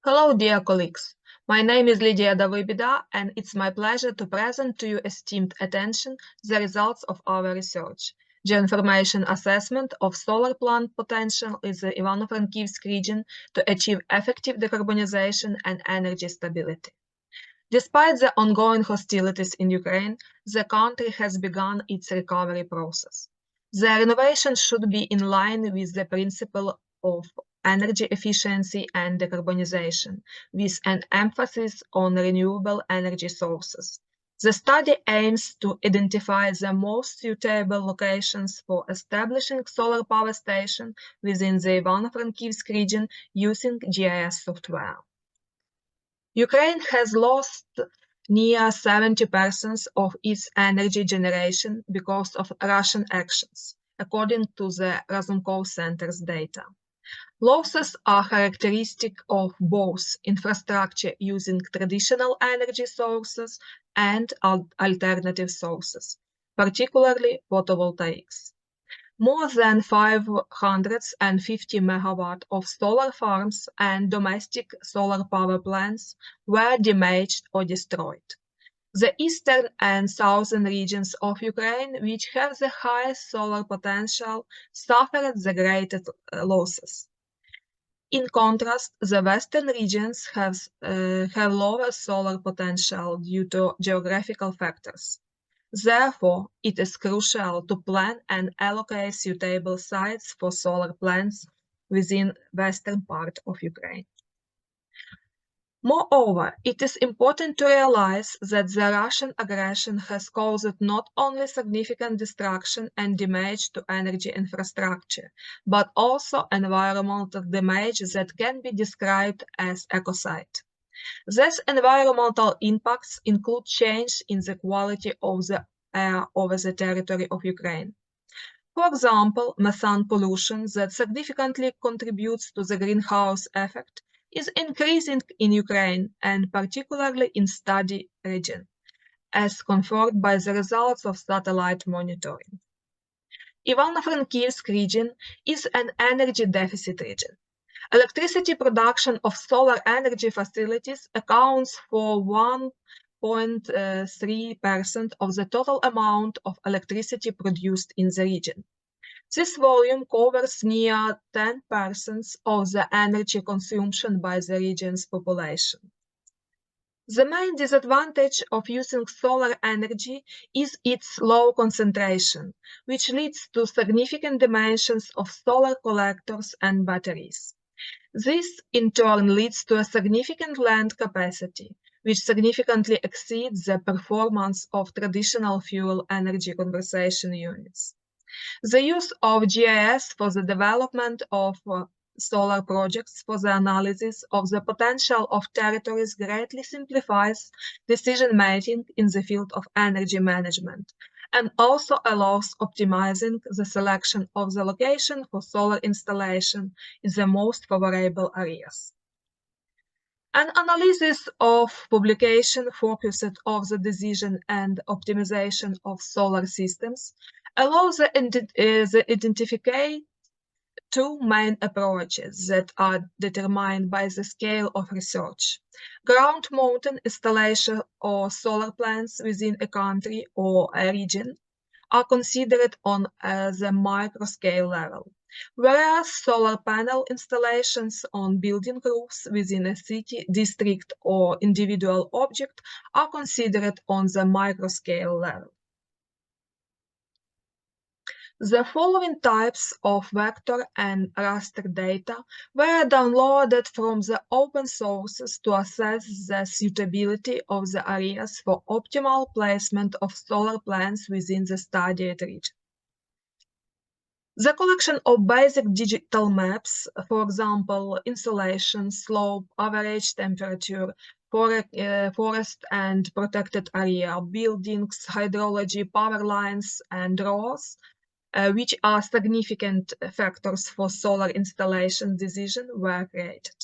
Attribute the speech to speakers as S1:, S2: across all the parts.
S1: Hello, dear colleagues. My name is I Davybida, and it's my pleasure to present to you esteemed attention the results of our research. Geoinformation assessment of solar plant potential in the Ivano-Frankivsk region to achieve effective decarbonization and energy stability. Despite the ongoing hostilities in Ukraine, the country has begun its recovery process. The renovation should be in line with the principle of energy efficiency and decarbonization, with an emphasis on renewable energy sources. The study aims to identify the most suitable locations for establishing solar power station within the Ivano-Frankivsk region using GIS software. Ukraine has lost near 70% of its energy generation because of Russian actions, according to the Razumkov Center's data. Losses are characteristic of both infrastructure using traditional energy sources and alternative sources, particularly photovoltaics. More than 550 megawatts of solar farms and domestic solar power plants were damaged or destroyed. The eastern and southern regions of Ukraine, which have the highest solar potential, suffered the greatest losses. In contrast, the western regions have lower solar potential due to geographical factors. Therefore, it is crucial to plan and allocate suitable sites for solar plants within western part of Ukraine. Moreover, it is important to realize that the Russian aggression has caused not only significant destruction and damage to energy infrastructure, but also environmental damage that can be described as ecocide. These environmental impacts include change in the quality of the air over the territory of Ukraine. For example, methane pollution that significantly contributes to the greenhouse effect is increasing in Ukraine and particularly in study region, as confirmed by the results of satellite monitoring. Ivano-Frankivsk region is an energy deficit region. Electricity production of solar energy facilities accounts for 1.3% of the total amount of electricity produced in the region. This volume covers near 10% of the energy consumption by the region's population. The main disadvantage of using solar energy is its low concentration, which leads to significant dimensions of solar collectors and batteries. This, in turn, leads to a significant land capacity, which significantly exceeds the performance of traditional fuel energy conversion units. The use of GIS for the development of solar projects for the analysis of the potential of territories greatly simplifies decision-making in the field of energy management, and also allows optimizing the selection of the location for solar installation in the most favorable areas. An analysis of publication focused on the decision and optimization of solar systems allows the identification two main approaches that are determined by the scale of research. Ground-mounted installation or solar plants within a country or a region are considered on the micro-scale level, whereas solar panel installations on building roofs within a city, district, or individual object are considered on the micro-scale level. The following types of vector and raster data were downloaded from the open sources to assess the suitability of the areas for optimal placement of solar plants within the studied region. The collection of basic digital maps, for example, insolation, slope, average temperature, forest and protected area, buildings, hydrology, power lines, and roads, which are significant factors for solar installation decision, were created.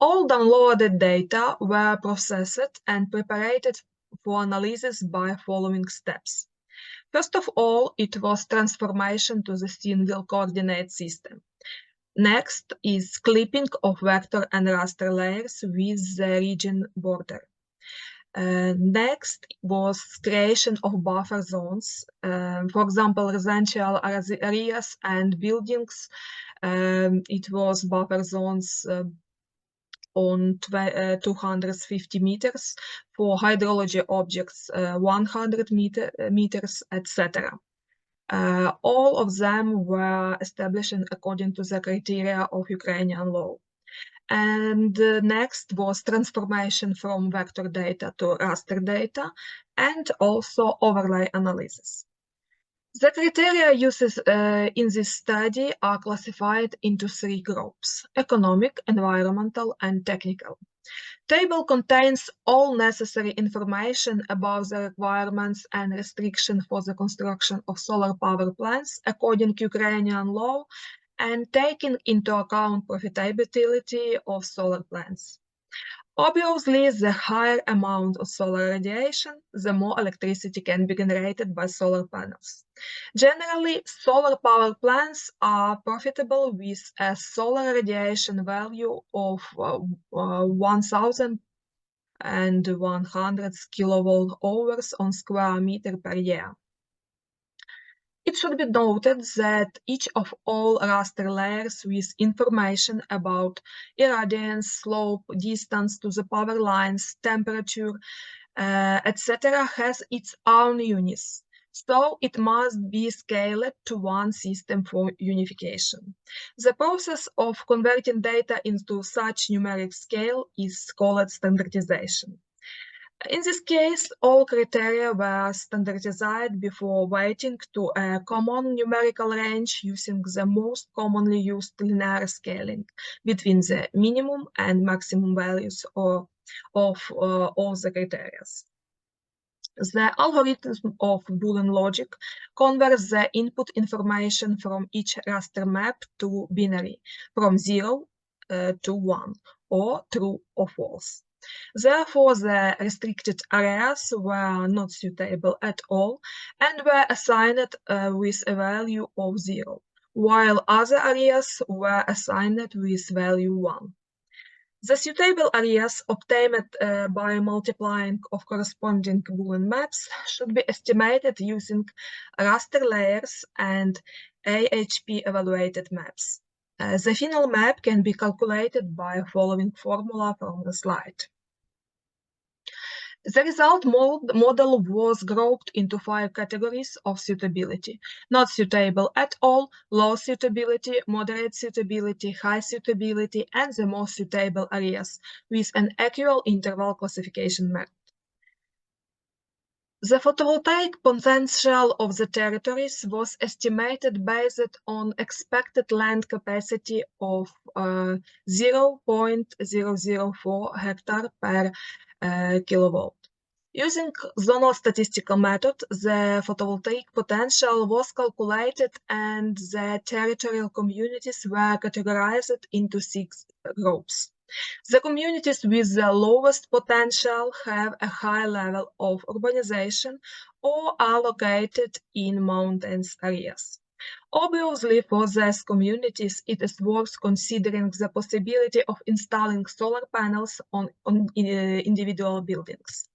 S1: All downloaded data were processed and prepared for analysis by following steps. First of all, it was transformation to the single coordinate system. Next is clipping of vector and raster layers with the region border. Next was creation of buffer zones, for example, residential areas and buildings. It was buffer zones on 250 meters, for hydrology objects 100 meters, etc. All of them were established according to the criteria of Ukrainian law. And next was transformation from vector data to raster data, and also overlay analysis. The criteria used in this study are classified into three groups: economic, environmental, and technical. Table contains all necessary information about the requirements and restrictions for the construction of solar power plants according to Ukrainian law, and taking into account profitability of solar plants. Obviously, the higher amount of solar radiation, the more electricity can be generated by solar panels. Generally, solar power plants are profitable with a solar radiation value of 1,100 kilowatt hours on square meter per year. It should be noted that each of all raster layers with information about irradiance, slope, distance to the power lines, temperature, etc. has its own units, so it must be scaled to one system for unification. The process of converting data into such numeric scale is called standardization. In this case, all criteria were standardized before weighting to a common numerical range using the most commonly used linear scaling between the minimum and maximum values of all the criteria. The algorithm of Boolean logic converts the input information from each raster map to binary, from 0 to 1, or true or false. Therefore, the restricted areas were not suitable at all and were assigned with a value of 0, while other areas were assigned with value 1. The suitable areas obtained by multiplying of corresponding Boolean maps should be estimated using raster layers and AHP-evaluated maps. The final map can be calculated by following formula from the slide. The result model was grouped into 5 categories of suitability: not suitable at all, low suitability, moderate suitability, high suitability, and the most suitable areas, with an equal interval classification method. The photovoltaic potential of the territories was estimated based on expected land capacity of 0.004 hectare per kilowatt. Using zonal statistical method, the photovoltaic potential was calculated and the territorial communities were categorized into 6 groups. The communities with the lowest potential have a high level of urbanization or are located in mountainous areas. Obviously, for these communities, it is worth considering the possibility of installing solar panels on individual buildings.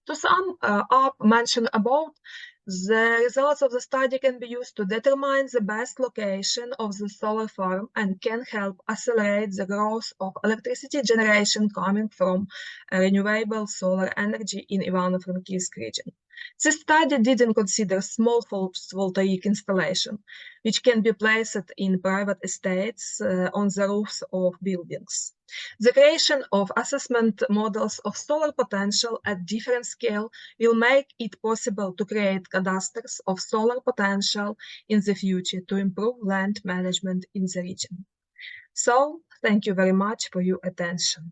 S1: To sum up mentioned above, the results of the study can be used to determine the best location of the solar farm and can help accelerate the growth of electricity generation coming from renewable solar energy in Ivano-Frankivsk region. This study didn't consider small photovoltaic installation, which can be placed in private estates on the roofs of buildings. The creation of assessment models of solar potential at different scale will make it possible to create cadastres of solar potential in the future to improve land management in the region. So, thank you very much for your attention.